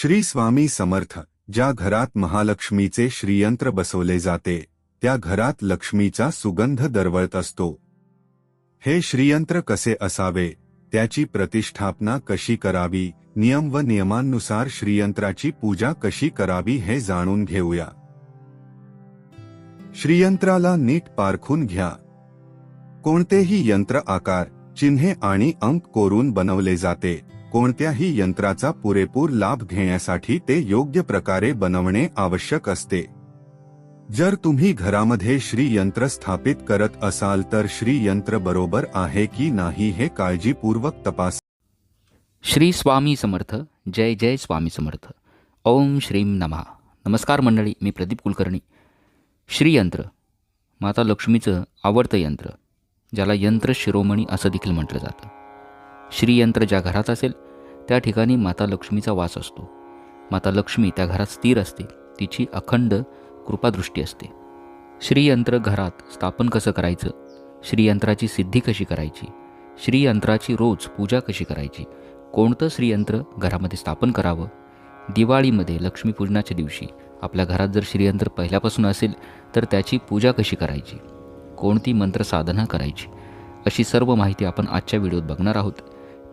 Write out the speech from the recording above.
श्री स्वामी समर्थ. ज्या घरात महालक्ष्मीचे श्रीयंत्र बसवले जाते त्या घरात लक्ष्मीचा सुगंध दरवळत असतो. हे श्रीयंत्र कसे असावे, त्याची प्रतिष्ठापना कशी करावी, नियम व नियमांनुसार श्रीयंत्राची पूजा कशी करावी हे जाणून घेऊया. श्रीयंत्राला नीट पारखून घ्या. कोणतेही यंत्र आकार, चिन्हे आणि अंक कोरून बनवले जाते. कोणत्याही यंत्राचा पुरेपूर लाभ घेण्यासाठी ते योग्य प्रकारे बनवणे आवश्यक असते. जर तुम्ही घरामध्ये श्रीयंत्र स्थापित करत असाल तर श्रीयंत्र बरोबर आहे की नाही हे काळजीपूर्वक तपासा. श्री स्वामी समर्थ. जय जय स्वामी समर्थ. ओम श्रीम नमः. नमस्कार मंडळी, मी प्रदीप कुलकर्णी. श्रीयंत्र माता लक्ष्मीचं आवडतं यंत्र, ज्याला यंत्र शिरोमणी असं देखील म्हटलं जातं. श्रीयंत्र ज्या घरात असेल त्या ठिकाणी माता लक्ष्मीचा वास असतो. माता लक्ष्मी त्या घरात स्थिर असते, तिची अखंड कृपादृष्टी असते. श्रीयंत्र घरात स्थापन कसं करायचं, श्रीयंत्राची सिद्धी कशी करायची, श्रीयंत्राची रोज पूजा कशी करायची, कोणतं श्रीयंत्र घरामध्ये स्थापन करावं, दिवाळीमध्ये लक्ष्मीपूजनाच्या दिवशी आपल्या घरात जर श्रीयंत्र पहिल्यापासून असेल तर त्याची पूजा कशी करायची, कोणती मंत्र साधना करायची, अशी सर्व माहिती आपण आजच्या व्हिडिओत बघणार आहोत.